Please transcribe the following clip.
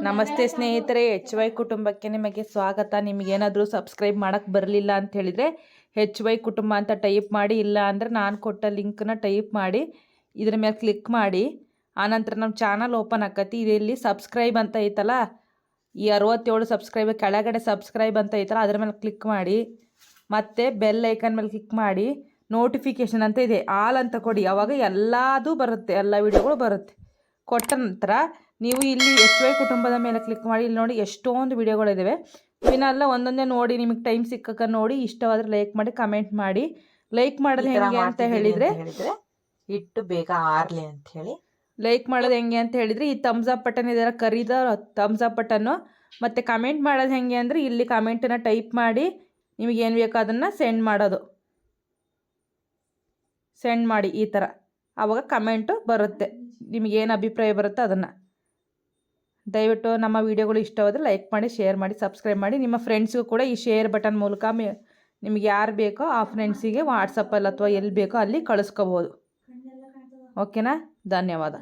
ನಮಸ್ತೆ ಸ್ನೇಹಿತರೆ, HY ಕುಟುಂಬಕ್ಕೆ ನಿಮಗೆ ಸ್ವಾಗತ. ನಿಮಗೇನಾದರೂ ಸಬ್ಸ್ಕ್ರೈಬ್ ಮಾಡೋಕ್ಕೆ ಬರಲಿಲ್ಲ ಅಂತ ಹೇಳಿದರೆ HY ಕುಟುಂಬ ಅಂತ ಟೈಪ್ ಮಾಡಿ, ಇಲ್ಲ ಅಂದರೆ ನಾನು ಕೊಟ್ಟ ಲಿಂಕನ್ನ ಟೈಪ್ ಮಾಡಿ ಇದ್ರ ಮೇಲೆ ಕ್ಲಿಕ್ ಮಾಡಿ. ಆನಂತರ ನಮ್ಮ ಚಾನಲ್ ಓಪನ್ ಆಕತಿ. ಇಲ್ಲಿ ಸಬ್ಸ್ಕ್ರೈಬ್ ಅಂತ ಐತಲ್ಲ, ಈ 67 ಸಬ್ಸ್ಕ್ರೈಬ್ ಕೆಳಗಡೆ ಸಬ್ಸ್ಕ್ರೈಬ್ ಅಂತ ಐತಲ್ಲ, ಅದ್ರ ಮೇಲೆ ಕ್ಲಿಕ್ ಮಾಡಿ. ಮತ್ತು ಬೆಲ್ ಐಕನ್ ಮೇಲೆ ಕ್ಲಿಕ್ ಮಾಡಿ. ನೋಟಿಫಿಕೇಷನ್ ಅಂತ ಇದೆ, ಆಲ್ ಅಂತ ಕೊಡಿ. ಆವಾಗ ಎಲ್ಲದೂ ಬರುತ್ತೆ, ಎಲ್ಲ ವಿಡಿಯೋಗಳು ಬರುತ್ತೆ. ಕೊಟ್ಟ ನಂತರ ನೀವು ಇಲ್ಲಿ HY ಕುಟುಂಬದ ಮೇಲೆ ಕ್ಲಿಕ್ ಮಾಡಿ. ಇಲ್ಲಿ ನೋಡಿ ಎಷ್ಟೊಂದು ವಿಡಿಯೋಗಳಿದ್ದಾವೆ. ಇವನ್ನೆಲ್ಲ ಒಂದೊಂದೇ ನೋಡಿ, ನಿಮಗೆ ಟೈಮ್ ಸಿಕ್ಕಕ್ಕೆ ನೋಡಿ. ಇಷ್ಟವಾದರೆ ಲೈಕ್ ಮಾಡಿ, ಕಮೆಂಟ್ ಮಾಡಿ. ಲೈಕ್ ಮಾಡೋದು ಹೆಂಗೆ ಅಂತ ಹೇಳಿದರೆ ಹಿಟ್ಟು ಬೇಗ ಆರ್ಲಿ ಅಂತ ಹೇಳಿ ಲೈಕ್ ಮಾಡೋದು ಹೆಂಗೆ ಅಂತ ಹೇಳಿದರೆ ಈ ಥಮ್ಸ್ ಅಪ್ ಬಟನ್ ಇದೆಲ್ಲ, ಕರೀದ ಥಮ್ಸ್ ಅಪ್ ಬಟನ್ನು. ಮತ್ತು ಕಮೆಂಟ್ ಮಾಡೋದು ಹೆಂಗೆ ಅಂದರೆ ಇಲ್ಲಿ ಕಮೆಂಟನ್ನು ಟೈಪ್ ಮಾಡಿ, ನಿಮಗೇನು ಬೇಕೋ ಅದನ್ನು ಸೆಂಡ್ ಮಾಡೋದು. ಸೆಂಡ್ ಮಾಡಿ ಈ ಥರ, ಆವಾಗ ಕಮೆಂಟು ಬರುತ್ತೆ. ನಿಮಗೇನು ಅಭಿಪ್ರಾಯ ಬರುತ್ತೋ ಅದನ್ನು. ದಯವಿಟ್ಟು ನಮ್ಮ ವಿಡಿಯೋಗಳು ಇಷ್ಟವಾದರೆ ಲೈಕ್ ಮಾಡಿ, ಶೇರ್ ಮಾಡಿ, ಸಬ್ಸ್ಕ್ರೈಬ್ ಮಾಡಿ. ನಿಮ್ಮ ಫ್ರೆಂಡ್ಸ್ಗೂ ಕೂಡ ಈ ಶೇರ್ ಬಟನ್ ಮೂಲಕ ನಿಮಗೆ ಯಾರು ಬೇಕೋ ಆ ಫ್ರೆಂಡ್ಸಿಗೆ ವಾಟ್ಸಪ್ಪಲ್ಲಿ ಅಥವಾ ಎಲ್ಲಿ ಬೇಕೋ ಅಲ್ಲಿ ಕಳಿಸ್ಕೋಬೋದು. ಓಕೆನಾ? ಧನ್ಯವಾದ.